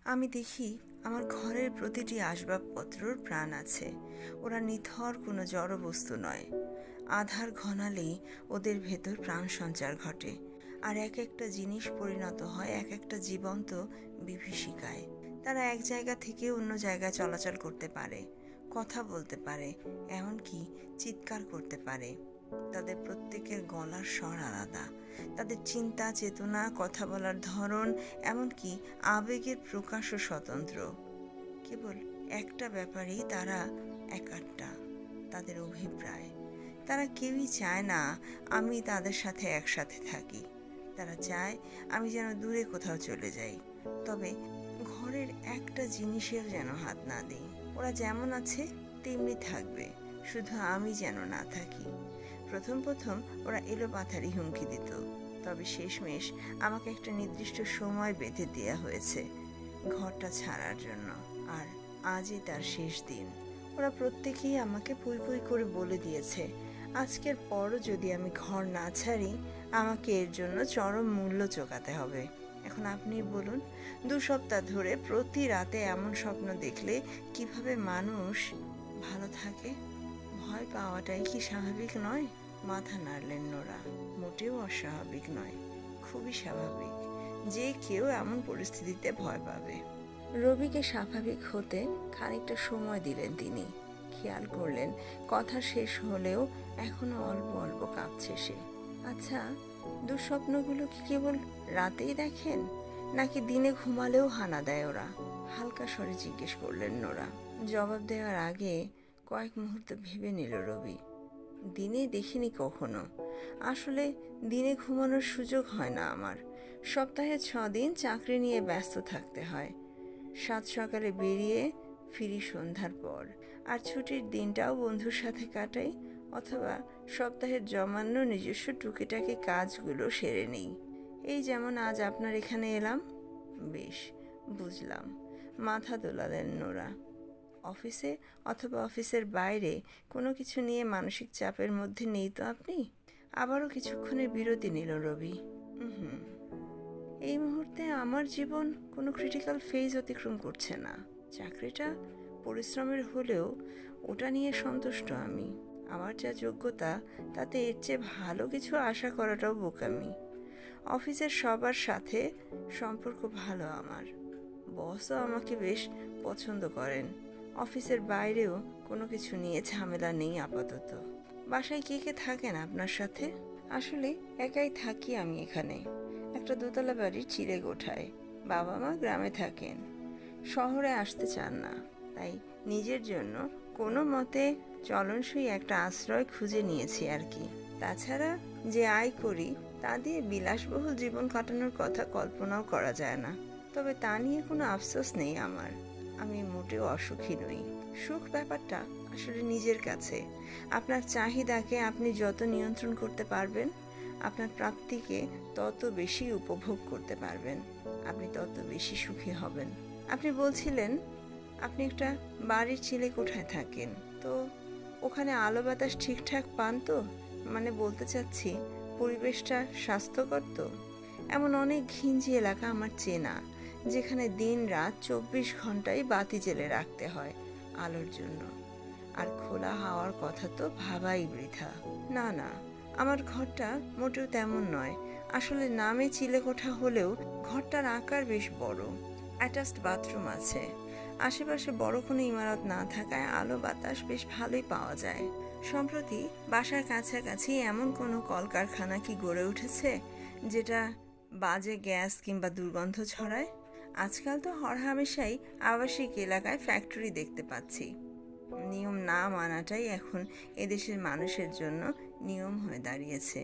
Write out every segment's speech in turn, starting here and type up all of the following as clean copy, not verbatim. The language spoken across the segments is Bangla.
আমি দেখি আমার ঘরের প্রতিটি আসবাবপত্রর প্রাণ আছে। ওরা নিথর কোনো জড় বস্তু নয়। আধার ঘনালেই ওদের ভেতর প্রাণ সঞ্চার ঘটে, আর এক একটা জিনিস পরিণত হয় এক একটা জীবন্ত বিভীষিকায়। তারা এক জায়গা থেকে অন্য জায়গায় চলাচল করতে পারে, কথা বলতে পারে, এমনকি চিৎকার করতে পারে। তাদের প্রত্যেকের গলার স্বর আলাদা, তাদের চিন্তা চেতনা, কথা বলার ধরন, এমনকি আবেগের প্রকাশও স্বতন্ত্র। কেবল একটা ব্যাপারেই তারা একাট্টা, তাদের অভিপ্রায়। তারা কেউই চায় না আমি তাদের সাথে একসাথে থাকি। তারা চায় আমি যেন দূরে কোথাও চলে যাই, তবে ঘরের একটা জিনিসেও যেন হাত না দিই। ওরা যেমন আছে তেমনি থাকবে, শুধু আমি যেন না থাকি। প্রথম প্রথম ওরা এলোপাথারি হুমকি দিত, তবে শেষমেশ আমাকে একটা নির্দিষ্ট সময় বেঁধে দেওয়া হয়েছে ঘরটা ছাড়ার জন্য, আর আজই তার শেষ দিন। ওরা প্রত্যেকেই আমাকে পুই পুই করে বলে দিয়েছে, আজকের পরও যদি আমি ঘর না ছাড়ি আমাকে এর জন্য চরম মূল্য চোকাতে হবে। এখন আপনি বলুন, 2 সপ্তাহ ধরে প্রতি রাতে এমন স্বপ্ন দেখলে কিভাবে মানুষ ভালো থাকে? ভয় পাওয়াটাই কি স্বাভাবিক নয়? মাথা নাড়লেন নোরা। মোটেও অস্বাভাবিক নয়, খুবই স্বাভাবিক। যে কেউ এমন পরিস্থিতিতে ভয় পাবে। রবিকে স্বাভাবিক হতে খানিকটা সময় দিলেন তিনি। খেয়াল করলেন কথা শেষ হলেও এখনো অল্প অল্প কাঁপছে সে। আচ্ছা, দুঃস্বপ্নগুলো কি কেবল রাতেই দেখেন, নাকি দিনে ঘুমালেও হানা দেয় ওরা? হালকা স্বরে জিজ্ঞেস করলেন নোরা। জবাব দেওয়ার আগে কয়েক মুহূর্ত ভেবে নিল রবি। দিনে দেখিনি কখনো। আসলে দিনে ঘুমানোর সুযোগ হয় না আমার। সপ্তাহে 6 দিন চাকরি নিয়ে ব্যস্ত থাকতে হয়। 7 সকালে বেরিয়ে ফিরি সন্ধ্যার পর, আর ছুটির দিনটাও বন্ধুর সাথে কাটাই, অথবা সপ্তাহের জমানো নিজস্ব টুকিটাকি কাজগুলো সেরে নেই। এই যেমন আজ আপনার এখানে এলাম। বেশ, বুঝলাম। মাথা দোলালেন নোরা। অফিসে অথবা অফিসের বাইরে কোনো কিছু নিয়ে মানসিক চাপের মধ্যে নেই তো আপনি? আবারও কিছুক্ষণের বিরতি নিল রবি। এই মুহূর্তে আমার জীবন কোনো ক্রিটিক্যাল ফেজ অতিক্রম করছে না। চাকরিটা পরিশ্রমের হলেও ওটা নিয়ে সন্তুষ্ট আমি। আমার যা যোগ্যতা তাতে এর চেয়ে ভালো কিছু আশা করাটাও বোকামি। অফিসের সবার সাথে সম্পর্ক ভালো আমার। বসও আমাকে বেশ পছন্দ করেন। অফিসের বাইরেও কোনো কিছু নিয়ে ঝামেলা নেই আপাতত। বাসায় কে কে থাকেন আপনার সাথে? আসলে একাই থাকি আমি এখানে, একটা দোতলা বাড়ির চিড়ে গোঠায়। বাবা মা গ্রামে থাকেন, শহরে আসতে চান না, তাই নিজের জন্য কোনো মতে চলনসই একটা আশ্রয় খুঁজে নিয়েছি আর কি। তাছাড়া যে আয় করি তা দিয়ে বিলাসবহুল জীবন কাটানোর কথা কল্পনাও করা যায় না। তবে তা নিয়ে কোনো আফসোস নেই আমার। আমি মোটেও অসুখী নই। সুখ ব্যাপারটা আসলে নিজের কাছে। আপনার চাহিদাকে আপনি যত নিয়ন্ত্রণ করতে পারবেন, আপনার প্রাপ্তিকে তত বেশি উপভোগ করতে পারবেন, আপনি তত বেশি সুখী হবেন। আপনি বলছিলেন আপনি একটা বাড়ির চিলে কোঠায় থাকেন, তো ওখানে আলো বাতাস ঠিকঠাক পান তো? মানে বলতে চাচ্ছি, পরিবেশটা স্বাস্থ্যকর তো? এমন অনেক ঘিঞ্জি এলাকা আমার চেনা, যেখানে দিন রাত 24 ঘন্টাই বাতি জ্বেলে রাখতে হয় আলোর জন্য। আর খোলা হাওয়ার কথা তো ভাবাই বৃথা। না না, আমার ঘরটা মোটেও তেমন নয়। আসলে নামে চিলেকোঠা হলেও ঘরটার আকার বেশ বড়। অ্যাটাচড বাথরুম আছে। আশেপাশে বড় কোনো ইমারত না থাকায় আলো বাতাস বেশ ভালোই পাওয়া যায়। সম্প্রতি বাসার কাছাকাছি এমন কোনো কলকারখানা কি গড়ে উঠেছে যেটা বাজে গ্যাস কিংবা দুর্গন্ধ ছড়ায়? আজকাল তো হরহামেশাই আবাসিক এলাকায় ফ্যাক্টরি দেখতে পাচ্ছি। নিয়ম না মানাটাই এখন এদেশের মানুষের জন্য নিয়ম হয়ে দাঁড়িয়েছে।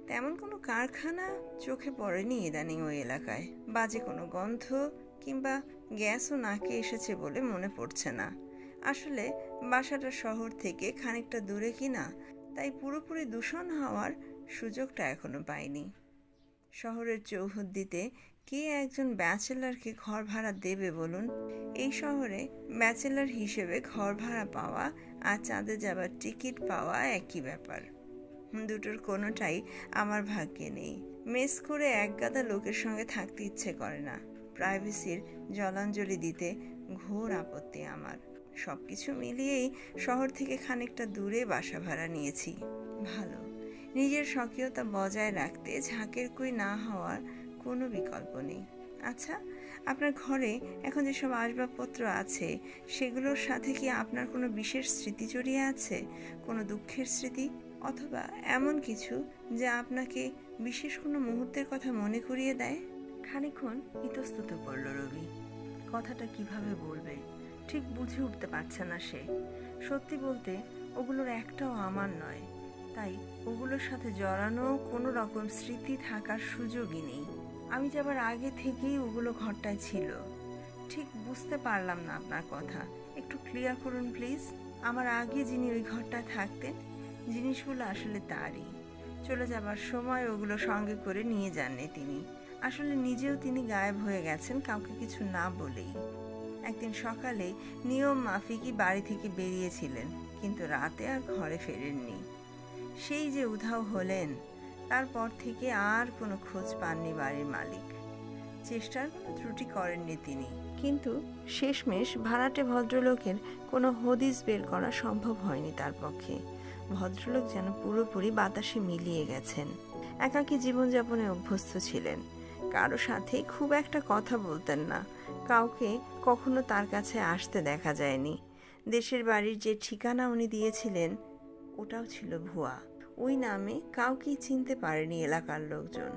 তেমন কোনো কারখানা চোখে পড়েনি ইদানিং ওই এলাকায়। বাজে কোনো গন্ধ কিংবা গ্যাসও নাকে এসেছে বলে মনে পড়ছে না। আসলে বাসাটা শহর থেকে খানিকটা দূরে কিনা, তাই পুরোপুরি দূষণ হওয়ার সুযোগটা এখনো পাইনি। শহরের চৌহদ্দিতে কে একজন ব্যাচেলারকে ঘর ভাড়া দেবে বলুন? এই শহরে ব্যাচেলার হিসেবে ঘর ভাড়া পাওয়া আর চাঁদে যাবার টিকিট পাওয়া একই ব্যাপার। দুটোর কোনোটাই আমার ভাগ্যে নেই। মেস করে একগাদা লোকের সঙ্গে থাকতে ইচ্ছে করে না। প্রাইভেসির জলাঞ্জলি দিতে ঘোর আপত্তি আমার। সবকিছু মিলিয়েই শহর থেকে খানিকটা দূরে বাসা ভাড়া নিয়েছি। ভালো, নিজের স্বকীয়তা বজায় রাখতে ঝাঁকের কুই না হওয়ার কোনো বিকল্প নেই। আচ্ছা, আপনার ঘরে এখন যেসব আসবাবপত্র আছে সেগুলোর সাথে কি আপনার কোনো বিশেষ স্মৃতি জড়িয়ে আছে? কোনো দুঃখের স্মৃতি, অথবা এমন কিছু যা আপনাকে বিশেষ কোনো মুহূর্তের কথা মনে করিয়ে দেয়? খানিকক্ষণ ইতস্তত করল রবি। কথাটা কিভাবে বলবে ঠিক বুঝে উঠতে পারছে না সে। সত্যি বলতে ওগুলোর একটাও আমার নয়, তাই ওগুলোর সাথে জড়ানো কোনো রকম স্মৃতি থাকার সুযোগই নেই। আমি যাবার আগে থেকেই ওগুলো ঘরটায় ছিল। ঠিক বুঝতে পারলাম না আপনার কথা, একটু ক্লিয়ার করুন প্লিজ। আমার আগে যিনি ওই ঘরটায় থাকতেন, জিনিসগুলো আসলে তারই। চলে যাবার সময় ওগুলো সঙ্গে করে নিয়ে যাননি তিনি। আসলে নিজেও তিনি গায়েব হয়ে গেছেন কাউকে কিছু না বলেই। একদিন সকালে নিয়ম মাফিকই বাড়ি থেকে বেরিয়েছিলেন, কিন্তু রাতে আর ঘরে ফেরেননি। সেই যে উধাও হলেন, তারপর থেকে আর কোনো খোঁজ পাননি বাড়ির মালিক। চেষ্টার কোনো ত্রুটি করেননি তিনি, কিন্তু শেষমেশ ভাড়াটে ভদ্রলোকের কোনো হদিস বের করা সম্ভব হয়নি তার পক্ষে। ভদ্রলোক যেন পুরোপুরি বাতাসে মিলিয়ে গেছেন। একাকী জীবনযাপনে অভ্যস্ত ছিলেন, কারো সাথে খুব একটা কথা বলতেন না, কাউকে কখনো তার কাছে আসতে দেখা যায়নি। দেশের বাড়ির যে ঠিকানা উনি দিয়েছিলেন ওটাও ছিল ভুয়া। ওই নামে কাউকেই চিনতে পারেনি এলাকার লোকজন।